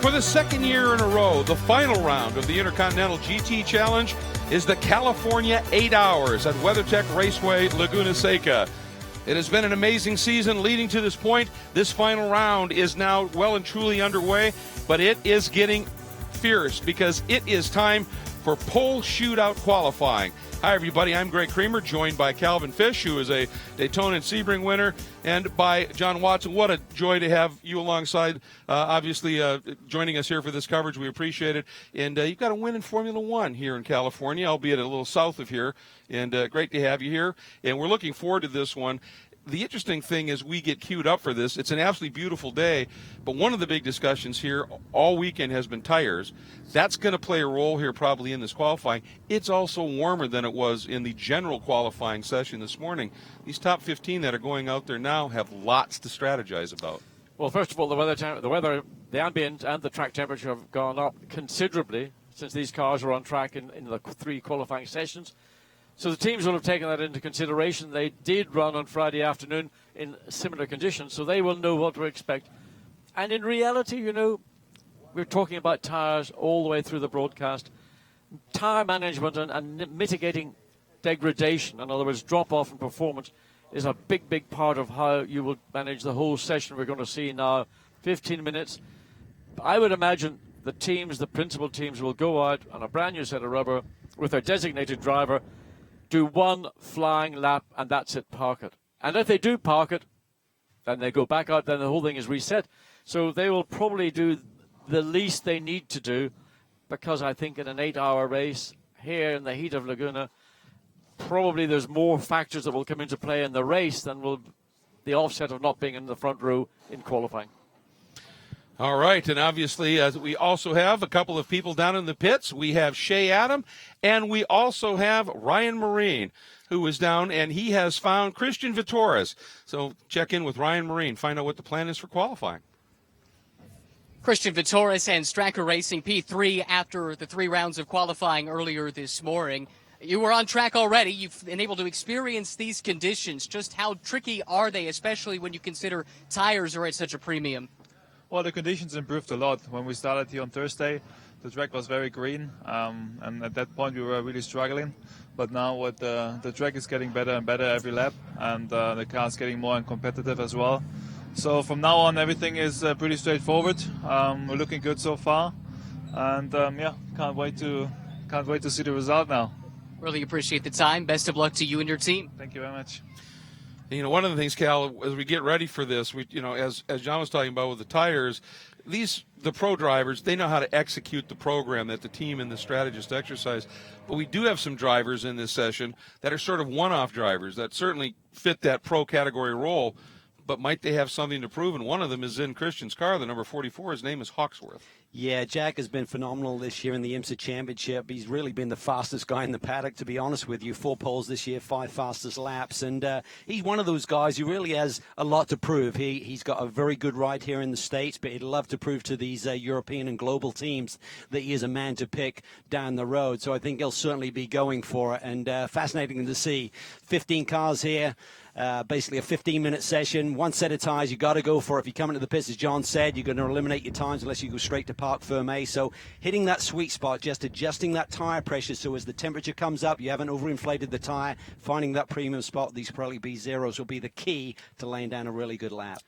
For the second year in a row, the final round of the Intercontinental GT Challenge is the California 8 Hours at WeatherTech Raceway, Laguna, Seca. It has been an amazing season leading to this point. This final round is now well and truly underway, but it is getting fierce because it is time for pole shootout qualifying. Hi, everybody. I'm Greg Creamer, joined by Calvin Fish, who is a Daytona and Sebring winner, and by John Watson. What a joy to have you alongside, obviously joining us here for this coverage. We appreciate it. And you've got a win in Formula One here in California, albeit a little south of here, and great to have you here. And we're looking forward to this one. The interesting thing is we get queued up for this. It's an absolutely beautiful day, but one of the big discussions here all weekend has been tires. That's going to play a role here probably in this qualifying. It's also warmer than it was in the general qualifying session this morning. These top 15 that are going out there now have lots to strategize about. Well, first of all, the ambient and the track temperature have gone up considerably since these cars were on track in the 3 qualifying sessions. So the teams will have taken that into consideration. They did run on Friday afternoon in similar conditions, so they will know what to expect. And in reality, you know, we're talking about tires all the way through the broadcast. Tire management and mitigating degradation, in other words, drop-off in performance, is a big, big part of how you will manage the whole session we're going to see now. 15 minutes. I would imagine the teams, the principal teams, will go out on a brand new set of rubber with their designated driver, do one flying lap, and that's it, park it. And if they do park it, then they go back out, then the whole thing is reset. So they will probably do the least they need to do, because I think in an 8-hour race here in the heat of Laguna, probably there's more factors that will come into play in the race than will the offset of not being in the front row in qualifying. All right, and obviously we also have a couple of people down in the pits. We have Shea Adam, and we also have Ryan Marine, who is down, and he has found Christian Vitores. So check in with Ryan Marine, find out what the plan is for qualifying. Christian Vitores and Stracker Racing P3 after the 3 rounds of qualifying earlier this morning. You were on track already. You've been able to experience these conditions. Just how tricky are they, especially when you consider tires are at such a premium? Well, the conditions improved a lot. When we started here on Thursday, the track was very green, and at that point we were really struggling. But now with the track is getting better and better every lap, and the car is getting more competitive as well. So from now on, everything is pretty straightforward. We're looking good so far, and can't wait to see the result now. Really appreciate the time. Best of luck to you and your team. Thank you very much. You know, one of the things, Cal, as we get ready for this, as John was talking about with the tires, the pro drivers, they know how to execute the program that the team and the strategist exercise. But we do have some drivers in this session that are sort of one-off drivers that certainly fit that pro category role, but might they have something to prove? And one of them is in Christian's car, the number 44. His name is Hawksworth. Yeah, Jack has been phenomenal this year in the IMSA Championship. He's really been the fastest guy in the paddock, to be honest with you. 4 poles this year, 5 fastest laps. And he's one of those guys who really has a lot to prove. He's got a very good ride here in the States, but he'd love to prove to these European and global teams that he is a man to pick down the road. So I think he'll certainly be going for it. And fascinating to see 15 cars here. Basically a 15-minute session, 1 set of tires you got to go for. If you come into the pits, as John said, you're going to eliminate your times unless you go straight to Parc Fermé. So hitting that sweet spot, just adjusting that tire pressure so as the temperature comes up, you haven't overinflated the tire, finding that premium spot, these probably be zeros will be the key to laying down a really good lap.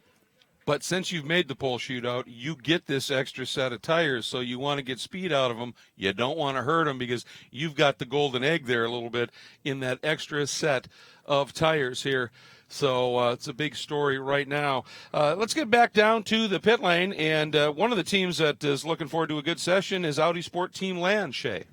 But since you've made the pole shootout, you get this extra set of tires, so you want to get speed out of them. You don't want to hurt them because you've got the golden egg there a little bit in that extra set of tires here. So it's a big story right now. Let's get back down to the pit lane, and one of the teams that is looking forward to a good session is Audi Sport Team Land, Shea.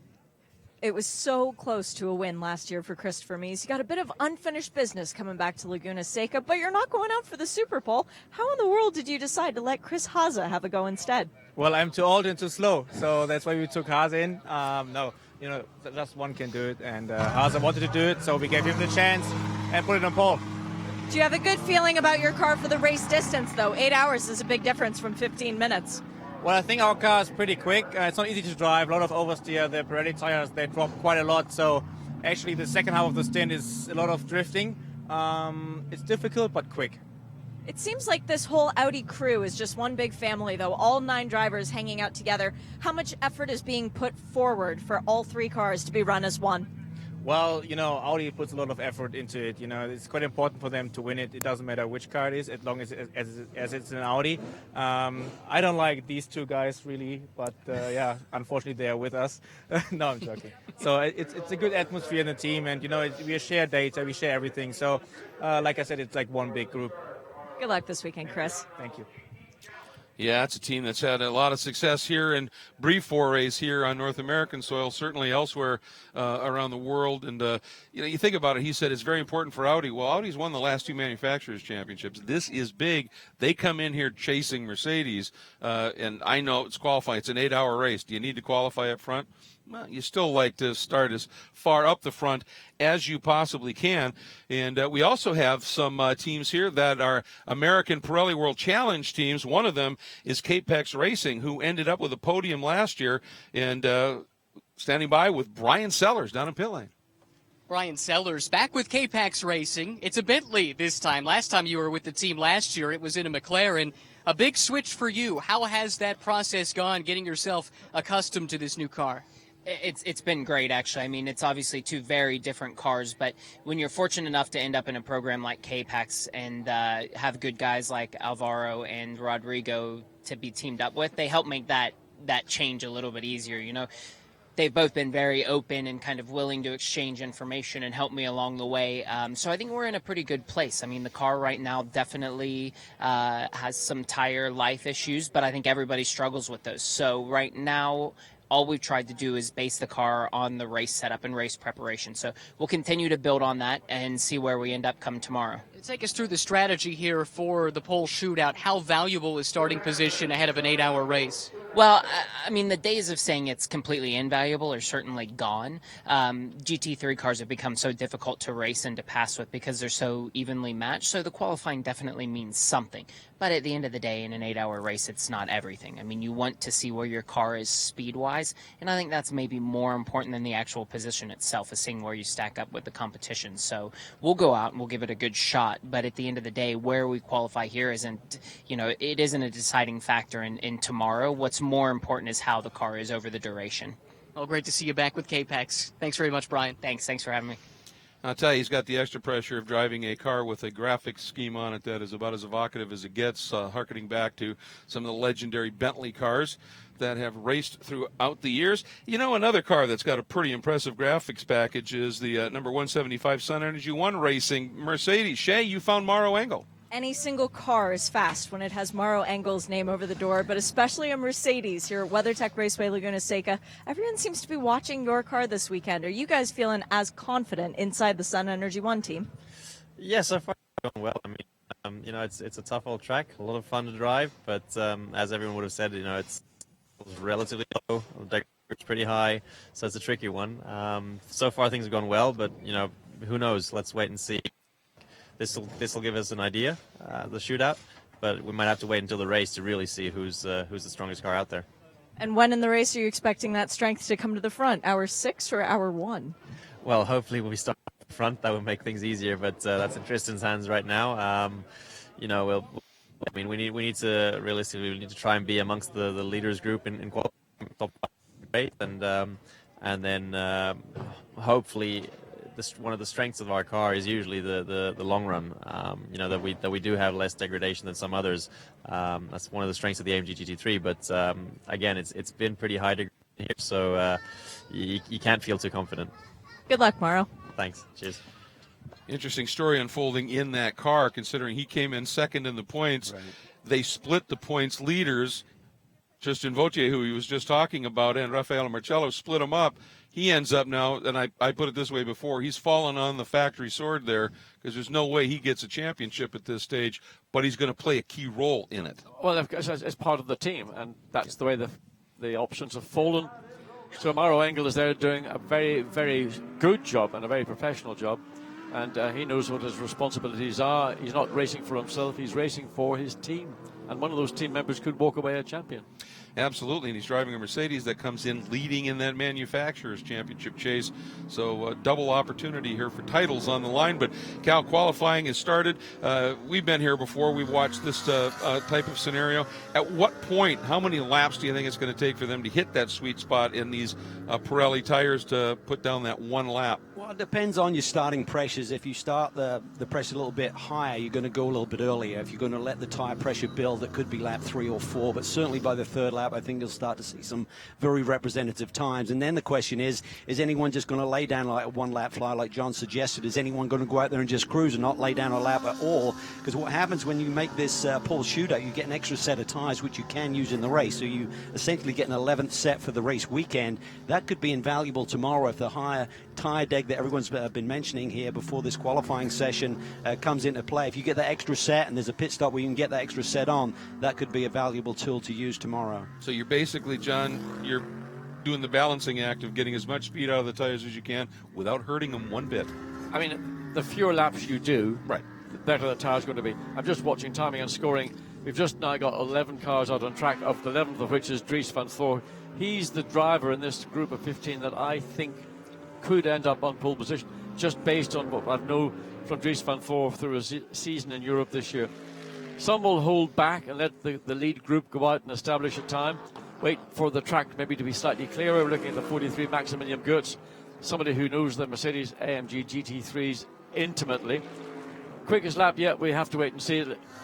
It was so close to a win last year for Christopher Mies. You got a bit of unfinished business coming back to Laguna Seca, but you're not going out for the Super Bowl. How in the world did you decide to let Chris Haase have a go instead? Well, I'm too old and too slow, so that's why we took Haase in. No, just one can do it, and Haase wanted to do it, so we gave him the chance and put it on pole. Do you have a good feeling about your car for the race distance, though? 8 hours is a big difference from 15 minutes. Well, I think our car is pretty quick. It's not easy to drive, a lot of oversteer. The Pirelli tires, they drop quite a lot, so actually the second half of the stint is a lot of drifting. It's difficult, but quick. It seems like this whole Audi crew is just one big family, though, all 9 drivers hanging out together. How much effort is being put forward for all 3 cars to be run as one? Well, Audi puts a lot of effort into it. It's quite important for them to win it. It doesn't matter which car it is, as long as it's an Audi. I don't like these 2 guys really, but yeah, unfortunately they are with us. No, I'm joking. So it's a good atmosphere in the team, and we share data, we share everything. So, like I said, it's like one big group. Good luck this weekend, Chris. Thank you. Yeah, it's a team that's had a lot of success here in brief forays here on North American soil, certainly elsewhere around the world. And, you think about it, he said it's very important for Audi. Well, Audi's won the last 2 manufacturers' championships. This is big. They come in here chasing Mercedes, and I know it's qualifying. It's an 8-hour race. Do you need to qualify up front? Well, you still like to start as far up the front as you possibly can. And we also have some teams here that are American Pirelli World Challenge teams. One of them is Capex Racing, who ended up with a podium last year, and standing by with Brian Sellers down in pit lane. Brian Sellers back with Capex Racing. It's a Bentley this time. Last time you were with the team last year, it was in a McLaren. A big switch for you. How has that process gone, getting yourself accustomed to this new car? It's been great, actually. I mean, it's obviously 2 very different cars, but when you're fortunate enough to end up in a program like Capex and have good guys like Alvaro and Rodrigo to be teamed up with, they help make that change a little bit easier. They've both been very open and kind of willing to exchange information and help me along the way. So I think we're in a pretty good place. I mean, the car right now definitely has some tire life issues, but I think everybody struggles with those. So right now, all we've tried to do is base the car on the race setup and race preparation. So we'll continue to build on that and see where we end up come tomorrow. Take us through the strategy here for the pole shootout. How valuable is starting position ahead of an 8-hour race? Well, I mean, the days of saying it's completely invaluable are certainly gone. GT3 cars have become so difficult to race and to pass with because they're so evenly matched. So the qualifying definitely means something. But at the end of the day, in an 8-hour race, it's not everything. I mean, you want to see where your car is speed-wise, and I think that's maybe more important than the actual position itself, is seeing where you stack up with the competition. So we'll go out and we'll give it a good shot, but at the end of the day, where we qualify here isn't, it isn't a deciding factor in tomorrow. What's more important is how the car is over the duration. Well, great to see you back with Capex. Thanks very much, Brian. Thanks for having me. I'll tell you, he's got the extra pressure of driving a car with a graphics scheme on it that is about as evocative as it gets, harkening back to some of the legendary Bentley cars that have raced throughout the years. Another car that's got a pretty impressive graphics package is the number 175 Sun Energy One Racing Mercedes. Shay, you found Mauro Engel. Any single car is fast when it has Mauro Engel's name over the door, but especially a Mercedes here at WeatherTech Raceway Laguna Seca. Everyone seems to be watching your car this weekend. Are you guys feeling as confident inside the Sun Energy One team? Yeah, so far it's going well. I mean, it's a tough old track, a lot of fun to drive, but as everyone would have said, it's relatively low, the deck is pretty high, so it's a tricky one. So far things have gone well, but who knows? Let's wait and see. This will give us an idea, the shootout, but we might have to wait until the race to really see who's the strongest car out there. And when in the race are you expecting that strength to come to the front? Hour 6 or hour 1? Well, hopefully we'll be starting up front. That would make things easier, but that's in Tristan's hands right now. We need to realistically try and be amongst the leaders group in qualifying top 8, and then hopefully. One of the strengths of our car is usually the long run. That we do have less degradation than some others. That's one of the strengths of the AMG GT3. But again, it's been pretty high degree here, so you can't feel too confident. Good luck, Mauro. Thanks. Cheers. Interesting story unfolding in that car, considering he came in second in the points. Right. They split the points leaders. Tristan Vautier, who he was just talking about, and Raffaele Marcello split them up. He ends up now, and I put it this way before, he's fallen on the factory sword there because there's no way he gets a championship at this stage, but he's going to play a key role in it. Well, of course, it's part of the team, and that's the way the options have fallen. So Mauro Engel is there doing a very, very good job and a very professional job, and he knows what his responsibilities are. He's not racing for himself, he's racing for his team. and one of those team members could walk away a champion. Absolutely, and he's driving a Mercedes that comes in leading in that manufacturer's championship chase. So double opportunity here for titles on the line. But Cal, qualifying has started. We've been here before. We've watched this type of scenario. At what point, how many laps do you think it's going to take for them to hit that sweet spot in these Pirelli tires to put down that one lap? Well, it depends on your starting pressures. If you start the pressure a little bit higher, you're going to go a little bit earlier. If you're going to let the tire pressure build, it could be lap 3 or 4. But certainly by the third lap, I think you'll start to see some very representative times. And then the question is anyone just going to lay down like a one-lap fly like John suggested? Is anyone going to go out there and just cruise and not lay down a lap at all? Because what happens when you make this pole shootout, you get an extra set of tires, which you can use in the race. So you essentially get an 11th set for the race weekend. That could be invaluable tomorrow if the higher tire deg that everyone's been mentioning here before this qualifying session comes into play. If you get that extra set and there's a pit stop where you can get that extra set on, that could be a valuable tool to use tomorrow. So you're basically, John, you're doing the balancing act of getting as much speed out of the tires as you can without hurting them one bit. I mean, the fewer laps you do, right, the better the tire's going to be. I'm just watching timing and scoring. We've just now got 11 cars out on track, of the 11th of which is Dries van Thor. He's the driver in this group of 15 that I think could end up on pole position, just based on what I know from Dries van Thor through a season in Europe this year. Some will hold back and let the lead group go out and establish a time. Wait for the track maybe to be slightly clearer. We're looking at the 43 Maximilian Goetz, somebody who knows the Mercedes AMG GT3s intimately. Quickest lap yet, we have to wait and see.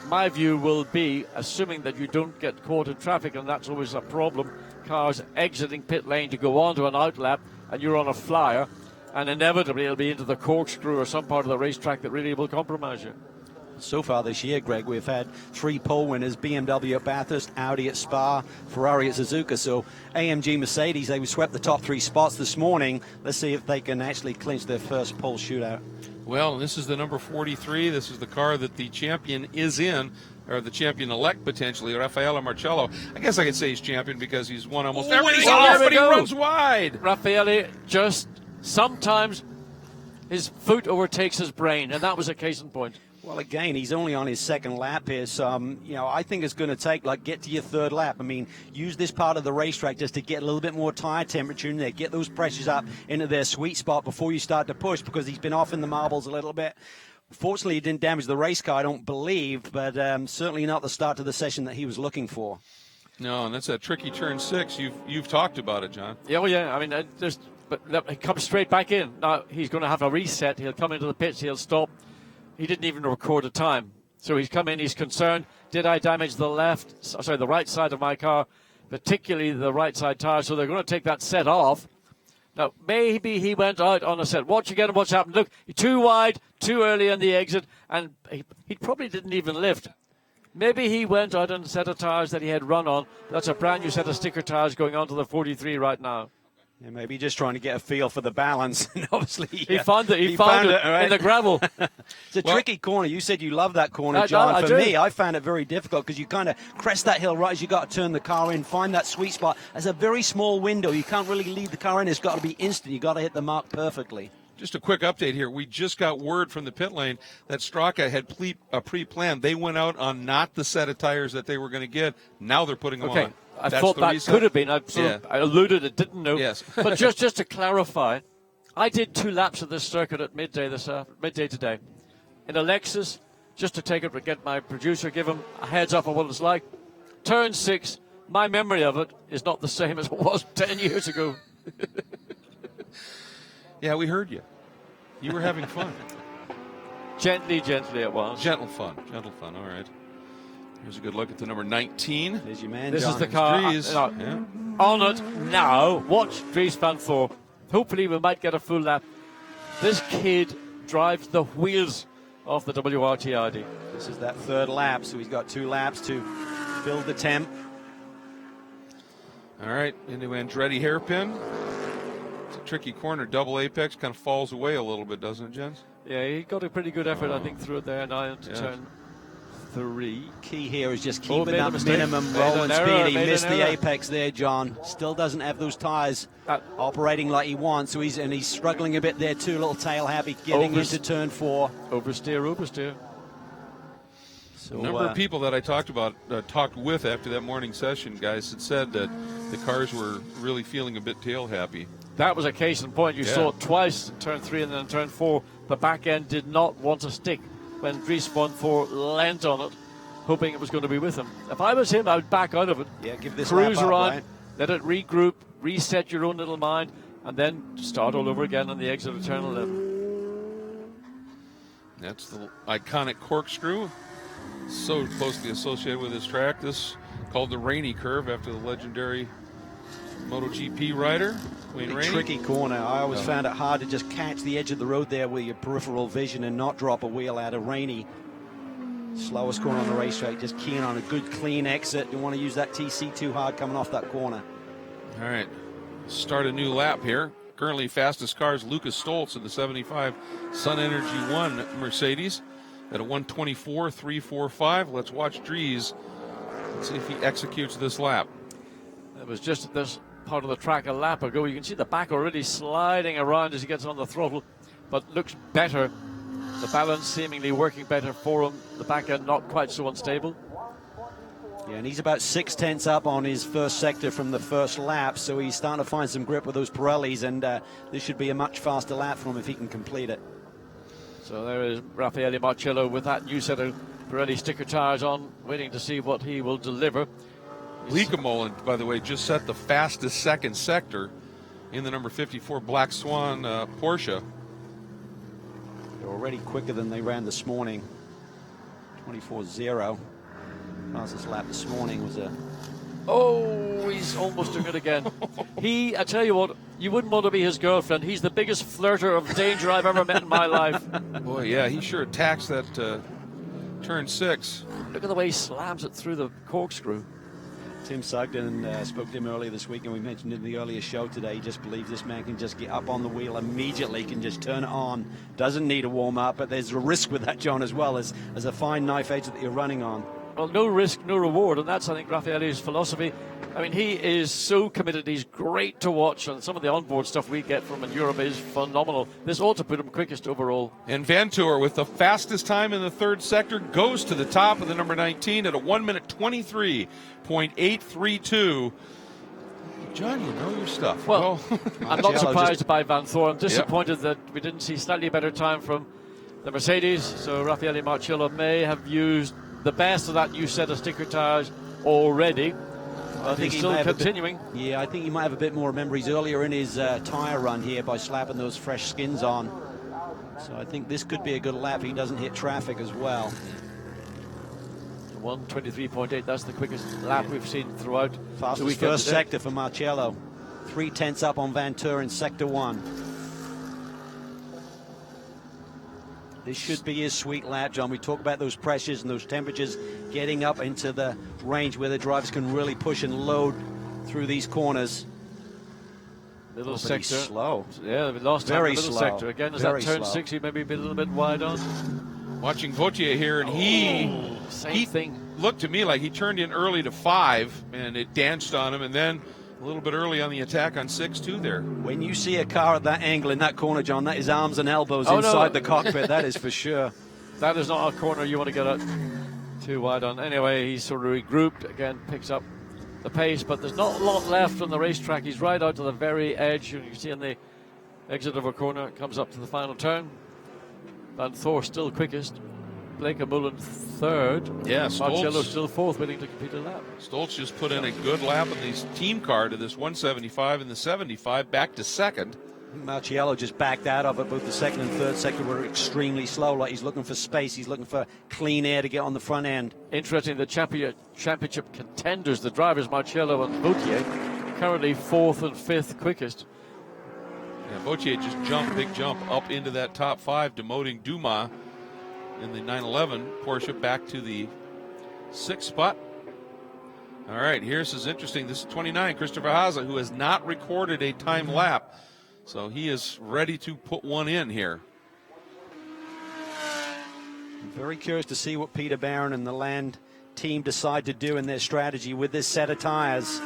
My view will be, assuming that you don't get caught in traffic, and that's always a problem, cars exiting pit lane to go on to an out lap, and you're on a flyer, and inevitably it'll be into the corkscrew or some part of the racetrack that really will compromise you. So far this year, Greg, we've had 3 pole winners: BMW at Bathurst, Audi at Spa, Ferrari at Suzuka. So AMG Mercedes, they swept the top 3 spots this morning. Let's see if they can actually clinch their first pole shootout. Well, this is the number 43. This is the car that the champion is in, or the champion-elect potentially, Raffaele Marcello. I guess I could say he's champion because he's won almost everything else, but he runs wide. Raffaele just sometimes his foot overtakes his brain, and that was a case in point. Well, again, he's only on his second lap here, so I think it's going to take, get to your third lap. I mean, use this part of the racetrack just to get a little bit more tire temperature in there, get those pressures up into their sweet spot before you start to push, because he's been off in the marbles a little bit. Fortunately, he didn't damage the race car, I don't believe, but certainly not the start to the session that he was looking for. No, and that's a tricky turn 6. You've talked about it, John. Yeah, well, yeah. I mean, but he comes straight back in. Now he's going to have a reset. He'll come into the pits. He'll stop. He didn't even record a time. So he's come in, he's concerned, did I damage the right side of my car, particularly the right side tire? So they're going to take that set off. Now, maybe he went out on a set. Watch again what's happened. Look, too wide, too early on the exit, and he probably didn't even lift. Maybe he went out on a set of tires that he had run on. That's a brand new set of sticker tires going on to the 43 right now. Yeah, maybe just trying to get a feel for the balance. And obviously, he found it right? In the gravel. It's a tricky corner. You said you love that corner, John. For me, I found it very difficult because you kind of crest that hill right as you got to turn the car in, find that sweet spot. There's a very small window. You can't really lead the car in. It's got to be instant. You got to hit the mark perfectly. Just a quick update here. We just got word from the pit lane that Straka had pre-planned. They went out on not the set of tires that they were going to get. Now they're putting them on. I thought that could have been. I alluded, it didn't know. Yes. But just to clarify, I did 2 laps of this circuit at midday today in a Lexus, just to take it, but get my producer, give him a heads up on what it's like. Turn 6, my memory of it is not the same as it was 10 years ago. Yeah, we heard you. You were having fun. Gently it was. Gentle fun. All right. Here's a good look at the number 19. There's your man, This John. is the car. On it now. Watch Dries van Thor. Hopefully we might get a full lap. This kid drives the wheels off the WRT-ID. This is that third lap, so he's got 2 laps to build the temp. All right, into Andretti hairpin. It's a tricky corner. Double apex kind of falls away a little bit, doesn't it, Jens? Yeah, he got a pretty good effort, I think, through it there now into turn 3. Key here is just keeping that minimum rolling speed. He missed the apex there, John. Still doesn't have those tires operating like he wants, so he's struggling a bit there too. A little tail happy getting into turn 4. Oversteer. So, a number of people that I talked with after that morning session, guys, had said that the cars were really feeling a bit tail happy. That was a case in point. You saw it twice in turn 3 and then in turn 4. The back end did not want to stick when Dries Van Voor leant on it, hoping it was going to be with him. If I was him, I would back out of it. Yeah, give this cruise lap up, around, right? let it regroup, reset your own little mind, and then start all over again on the exit of turn 11. That's the iconic corkscrew, so closely associated with this track. This called the Rainey Curve after the legendary MotoGP rider, Wayne Really Rainey. tricky corner. I always found it hard to just catch the edge of the road there with your peripheral vision and not drop a wheel out of Rainey. Slowest corner on the racetrack, just keen on a good clean exit. Don't want to use that TC too hard coming off that corner. All right, start a new lap here. Currently fastest car is Lucas Stoltz in the 75 Sun Energy 1 Mercedes at a 124.345. Let's watch Dries. Let's see if he executes this lap. It was just at this part of the track a lap ago. You can see the back already sliding around as he gets on the throttle, but looks better. The balance seemingly working better for him. The back end not quite so unstable. Yeah, and he's about 6/10 up on his first sector from the first lap, so he's starting to find some grip with those Pirellis, and this should be a much faster lap for him if he can complete it. So there is Raffaele Marcello with that new set of Pirelli sticker tires on, waiting to see what he will deliver. Liqui-Moly, by the way, just set the fastest second sector in the number 54 Black Swan Porsche. They're already quicker than they ran this morning. 24.0. Fastest lap this morning was a... Oh, he's almost doing it again. I tell you what, you wouldn't want to be his girlfriend. He's the biggest flirter of danger I've ever met in my life. Boy, yeah, he sure attacks that turn 6. Look at the way he slams it through the corkscrew. Tim Sugden spoke to him earlier this week, and we mentioned in the earlier show today, he just believes this man can just get up on the wheel immediately, can just turn it on, doesn't need a warm-up, but there's a risk with that, John, as well, as a fine knife edge that you're running on. Well, no risk, no reward, and that's, I think, Raffaele's philosophy. I mean, he is so committed. He's great to watch, and some of the onboard stuff we get from in Europe is phenomenal. This ought to put him quickest overall. And Vantour, with the fastest time in the third sector, goes to the top of the number 19 at a 1:23.832. John, you know your stuff. Well, I'm not surprised by Van Thor. I'm disappointed that we didn't see slightly better time from the Mercedes, so Raffaele Marcello may have used the best of that new set of sticker tires already. I think he's still continuing. I think he might have a bit more memories earlier in his tyre run here by slapping those fresh skins on. So I think this could be a good lap if he doesn't hit traffic as well. 1:23.8, that's the quickest lap we've seen throughout Fastest the weekend first today. sector for Marcello. 3/10 up on Vantour in sector 1. This should be his sweet lap, John. We talk about those pressures and those temperatures getting up into the range where the drivers can really push and load through these corners. Middle sector. Slow. Yeah, we lost time in Very the middle slow. sector. Again, is Very that turn slow. 6? He maybe be a little bit wide on. Watching Vautier here, and he thing. Looked to me like he turned in early to 5, and it danced on him, and then a little bit early on the attack on 6-2 there. When you see a car at that angle in that corner, John, that is arms and elbows inside the cockpit. That is for sure. That is not a corner you want to get out too wide on. Anyway, he's sort of regrouped. Again, picks up the pace, but there's not a lot left on the racetrack. He's right out to the very edge. You can see on the exit of a corner, comes up to the final turn. Van Thor still quickest. Blake Mullen third. Yeah, Marcello still fourth, waiting to complete a lap. Stoltz just put in a good lap in his team car to this 175 and the 75, back to second. Marcello just backed out of it. Both the second and third sector were extremely slow. Like he's looking for space. He's looking for clean air to get on the front end. Interesting, the championship contenders, the drivers Marcello and Vautier, currently fourth and fifth quickest. Yeah, Vautier just jumped, big jump up into that top 5, demoting Dumas in the 911 Porsche back to the 6th spot. All right, here's is interesting. This is 29, Christopher Haase, who has not recorded a time lap. So he is ready to put one in here. I'm very curious to see what Peter Barron and the Land team decide to do in their strategy with this set of tires.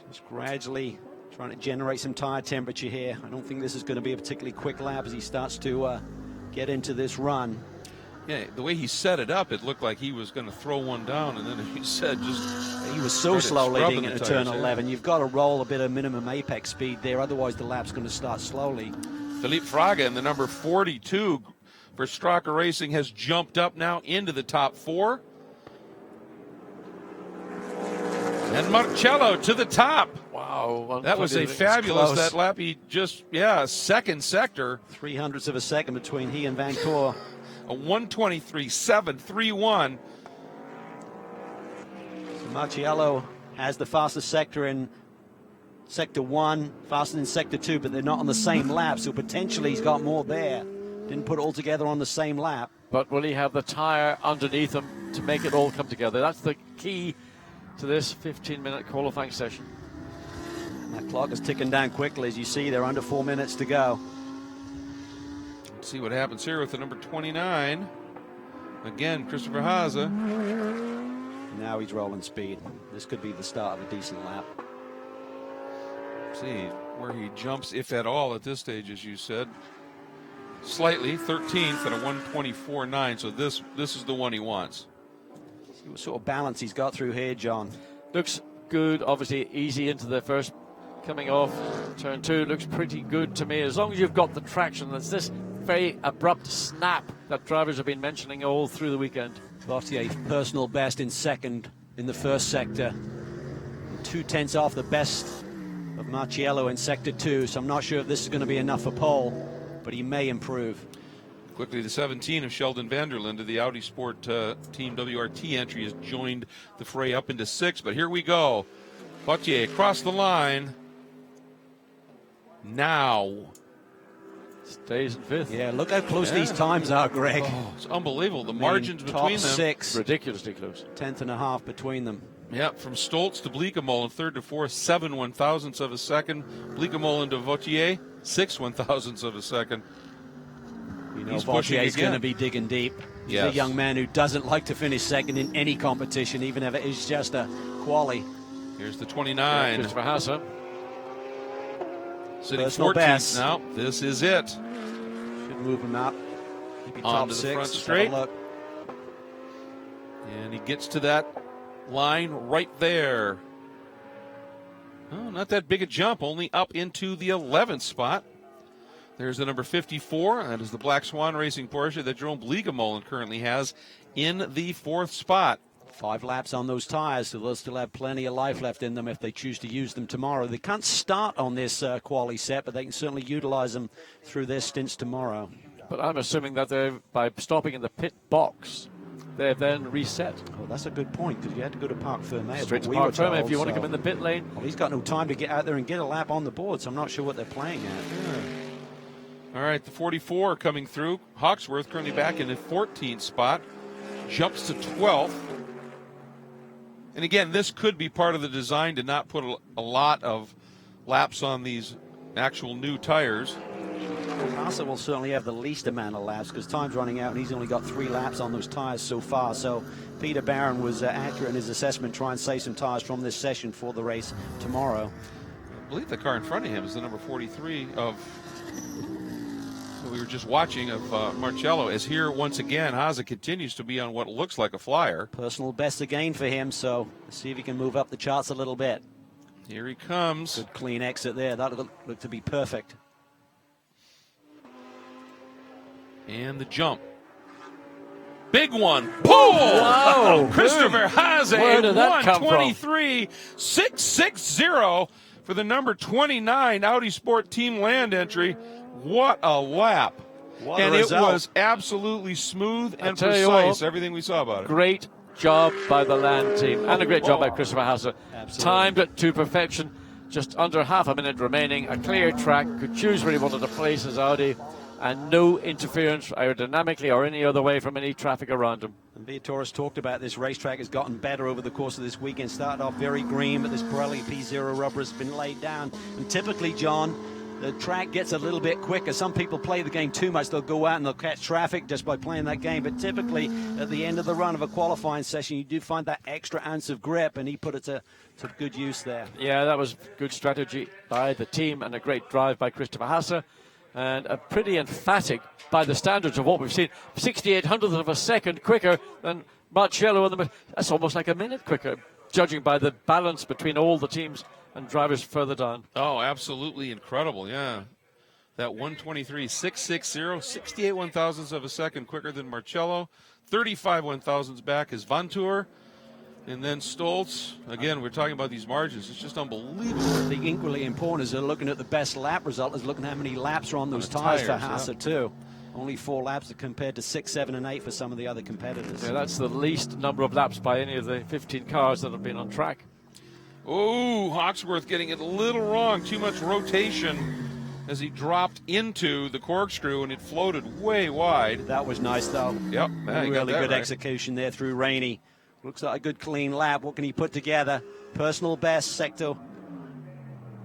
Just gradually trying to generate some tire temperature here. I don't think this is going to be a particularly quick lap as he starts to get into this run. Yeah, the way he set it up, it looked like he was going to throw one down, and then he said he was so slow leading into turn tires, 11. You've got to roll a bit of minimum apex speed there, otherwise the lap's going to start slowly. Philippe Fraga in the number 42 for Straka Racing has jumped up now into the top 4. And Marcello to the top. Wow. That was a fabulous, that lap. He just, second sector. 0.03 of a second between he and Vancourt. A 1:23.731. So Marciello has the fastest sector in Sector 1, faster in Sector 2, but they're not on the same lap, so potentially he's got more there. Didn't put it all together on the same lap. But will he have the tyre underneath him to make it all come together? That's the key to this 15-minute qualifying session. That clock is ticking down quickly. As you see, they're under 4 minutes to go. Let's see what happens here with the number 29. Again, Christopher Haase. Now he's rolling speed. This could be the start of a decent lap. See where he jumps, if at all, at this stage, as you said. Slightly, 13th at a 1:24.9, so this is the one he wants. See what sort of balance he's got through here, John. Looks good, obviously easy into the first, coming off turn 2, looks pretty good to me. As long as you've got the traction, there's this very abrupt snap that drivers have been mentioning all through the weekend. Vautier personal best in second in the first sector. 0.2 off the best of Marciello in Sector 2, so I'm not sure if this is going to be enough for pole, but he may improve. Quickly, the 17 of Sheldon Vanderlinde of the Audi Sport Team WRT entry has joined the fray up into 6th, but here we go. Vautier across the line. Now. Stays in 5th. Yeah, look how close these times are, Greg. Oh, it's unbelievable. The margins between them. Top 6. Ridiculously close. 10.5 between them. Yeah, from Stoltz to Liqui-Moly, 3rd to 4th, 7 1/1000ths of a second. Liqui-Moly to Vautier, 6 1/1000ths of a second. You know, He's pushing Vautier's again. going to be digging deep. He's Yes. a young man who doesn't like to finish second in any competition, even if it is just a quali. Here's the 29. Christopher Haase. Sitting Personal 14th best. now. This is it. Should move him up. Maybe top Onto the 6. front Let's have a straight. look. And he gets to that line right there. Oh, not that big a jump, only up into the 11th spot. There's the number 54. That is the Black Swan Racing Porsche that Jerome Liqui-Moly currently has in the 4th spot. 5 laps on those tires, so they'll still have plenty of life left in them if they choose to use them tomorrow. They can't start on this quali set, but they can certainly utilize them through their stints tomorrow. But I'm assuming that by stopping in the pit box, they've then reset. Oh, that's a good point, because you had to go to Parc Fermé. Straight to Parc Fermé if you want to come in the pit lane. Well, he's got no time to get out there and get a lap on the board, so I'm not sure what they're playing at. All right, the 44 coming through. Hawksworth currently back in the 14th spot. Jumps to 12th. And again, this could be part of the design to not put a lot of laps on these actual new tires. Haase will certainly have the least amount of laps because time's running out and he's only got 3 laps on those tires so far. So Peter Barron was accurate in his assessment, try and save some tires from this session for the race tomorrow. I believe the car in front of him is the number 43 of what we were just watching of Marcello. As here once again, Haase continues to be on what looks like a flyer. Personal best again for him, so let's see if he can move up the charts a little bit. Here he comes. Good clean exit there. That looked to be perfect. And the jump. Big one. Pull! Wow. Christopher Haase, Where did that come from? 1:23.660 for the number 29 Audi Sport Team Land entry. What a lap. What a and it result. was absolutely smooth and tell you precise, what, everything we saw about it. Great job by the Land team, and a great job by Christopher Haase. Absolutely. Timed it to perfection. Just under half a minute remaining. A clear track. Could choose where he wanted to place his Audi. And no interference aerodynamically or any other way from any traffic around him. And Beator's talked about this racetrack has gotten better over the course of this weekend. Started off very green, but this Pirelli P0 rubber has been laid down. And typically, John, the track gets a little bit quicker. Some people play the game too much. They'll go out and they'll catch traffic just by playing that game. But typically, at the end of the run of a qualifying session, you do find that extra ounce of grip, and he put it to good use there. Yeah, that was good strategy by the team and a great drive by Christopher Haase. and a pretty emphatic, by the standards of what we've seen, 68/100th of a second quicker than Marcello. That's almost like a minute quicker, judging by the balance between all the teams and drivers further down. Oh, absolutely incredible, yeah. That 123.660, 68 one-thousandths of a second quicker than Marcello. 35 one-thousandths back is Vantour. And then Stoltz. Again, we're talking about these margins. It's just unbelievable. The equally important is looking at the best lap result, is looking at how many laps are on those tires for Haase, too. Only 4 laps compared to 6, 7, and 8 for some of the other competitors. Yeah, that's the least number of laps by any of the 15 cars that have been on track. Oh, Hawksworth getting it a little wrong. Too much rotation as he dropped into the corkscrew, and it floated way wide. That was nice, though. Yep. Really good execution there through Rainey. Looks like a good clean lap. What can he put together? Personal best, sector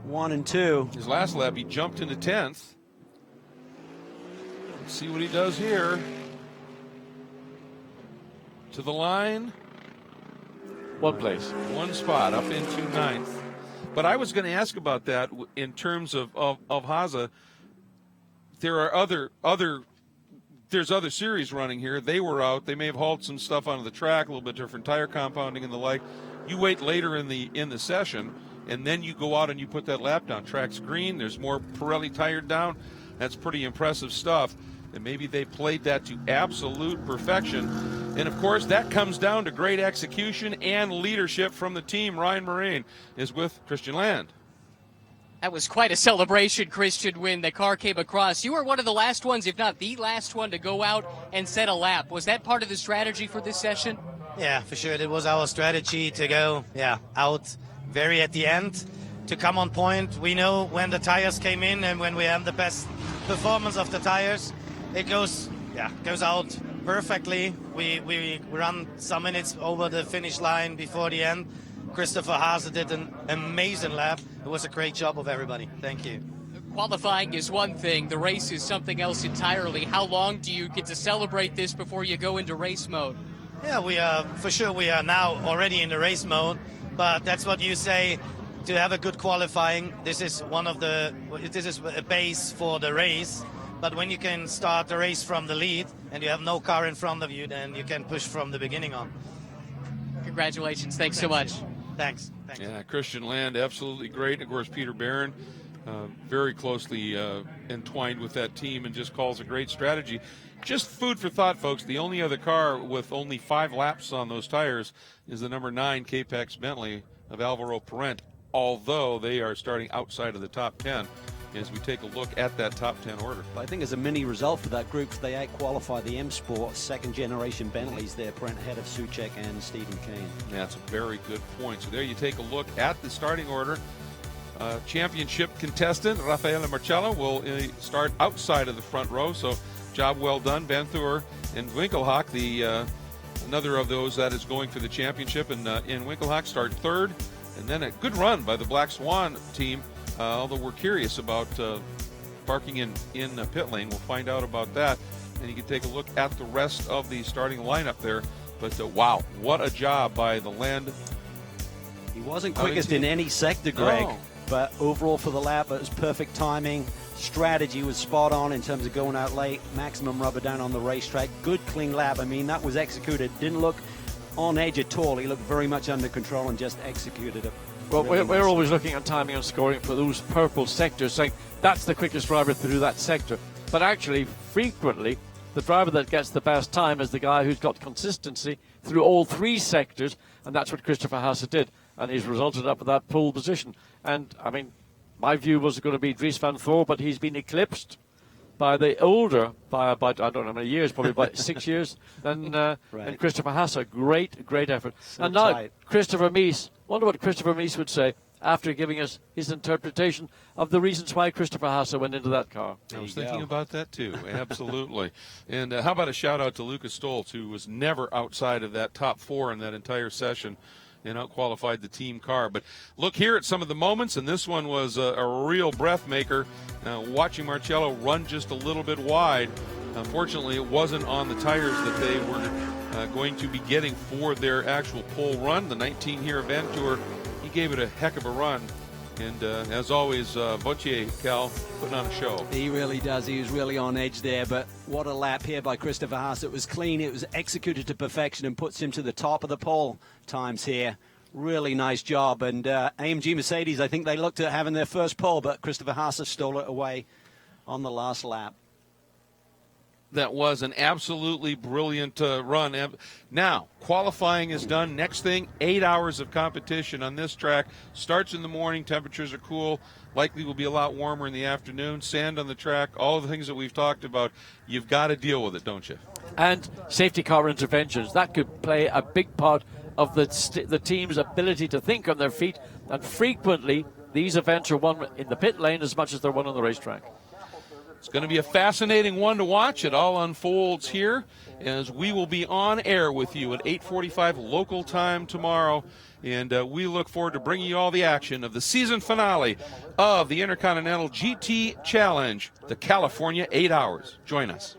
1 and 2. His last lap, he jumped into 10th. Let's see what he does here. To the line. 1 place. 1 spot up into 9th. But I was going to ask about that in terms of Haase. There are there's other series running here. They were out. They may have hauled some stuff onto the track, a little bit different tire compounding and the like. You wait later in the session, and then you go out and you put that lap down. Track's green. There's more Pirelli tire down. That's pretty impressive stuff. And maybe they played that to absolute perfection. And, of course, that comes down to great execution and leadership from the team. Ryan Moraine is with Christian Land. That was quite a celebration, Christian, when the car came across. You were one of the last ones, if not the last one, to go out and set a lap. Was that part of the strategy for this session? Yeah, for sure. It was our strategy to go out very at the end, to come on point. We know when the tires came in and when we have the best performance of the tires, it goes out perfectly. We run some minutes over the finish line before the end. Christopher Haase did an amazing lap. It was a great job of everybody. Thank you. Qualifying is one thing. The race is something else entirely. How long do you get to celebrate this before you go into race mode? Yeah, we are now already in the race mode, but that's what you say, to have a good qualifying. This is a base for the race. But when you can start the race from the lead and you have no car in front of you, then you can push from the beginning on. Congratulations. Thanks so much. Thanks. Yeah, Christian Land, absolutely great. And of course, Peter Barron, very closely entwined with that team and just calls a great strategy. Just food for thought, folks. The only other car with only 5 laps on those tires is the number 9 K-Pax Bentley of Alvaro Parent, although they are starting outside of the top 10 as we take a look at that top 10 order. But I think as a mini result for that group, they out-qualify the M Sport second-generation Bentleys there, Parent ahead of Suchek and Stephen Kane. Yeah, that's a very good point. So there you take a look at the starting order. Championship contestant Raffaele Marcello will start outside of the front row, so job well done. Vantour and Winkelhock, another of those that is going for the championship, and Winkelhock start third. And then a good run by the Black Swan team, although we're curious about parking in pit lane. We'll find out about that. And you can take a look at the rest of the starting lineup there. But wow, what a job by the Land. He wasn't quickest in any sector, Greg. No. But overall for the lap, it was perfect timing. Strategy was spot on in terms of going out late. Maximum rubber down on the racetrack. Good, clean lap. I mean, that was executed. Didn't look on edge at all. He looked very much under control and just executed it. Well, really we're always looking at timing and scoring for those purple sectors, saying that's the quickest driver through that sector. But actually, frequently, the driver that gets the best time is the guy who's got consistency through all 3 sectors, and that's what Christopher Haase did. And he's resulted up with that pole position. And, I mean, my view was going to be Dries van Voor, but he's been eclipsed by the older, by about, I don't know how many years, probably about 6 years, than Christopher Haase. Great effort. So and now, tight. Christopher Mies. Wonder what Christopher Mies would say after giving us his interpretation of the reasons why Christopher Haase went into that car. I was thinking about that too, absolutely. And how about a shout out to Lucas Stoltz, who was never outside of that top 4 in that entire session and out-qualified the team car. But look here at some of the moments, and this one was a real breath maker. Watching Marcello run just a little bit wide. Unfortunately, it wasn't on the tires that they were going to be getting for their actual pole run. The 19 here of Vantour, he gave it a heck of a run. And as always, Vautier, Cal, putting on a show. He really does. He was really on edge there, but what a lap here by Christopher Haas. It was clean. It was executed to perfection and puts him to the top of the pole times here. Really nice job. And AMG Mercedes, I think they looked at having their first pole, but Christopher Haas stole it away on the last lap. That was an absolutely brilliant run. Now, qualifying is done. Next thing, 8 hours of competition on this track. Starts in the morning. Temperatures are cool. Likely will be a lot warmer in the afternoon. Sand on the track. All the things that we've talked about. You've got to deal with it, don't you? And safety car interventions. That could play a big part of the team's ability to think on their feet. And frequently, these events are won in the pit lane as much as they're won on the racetrack. It's going to be a fascinating one to watch. It all unfolds here as we will be on air with you at 8:45 local time tomorrow. And we look forward to bringing you all the action of the season finale of the Intercontinental GT Challenge, the California 8 Hours. Join us.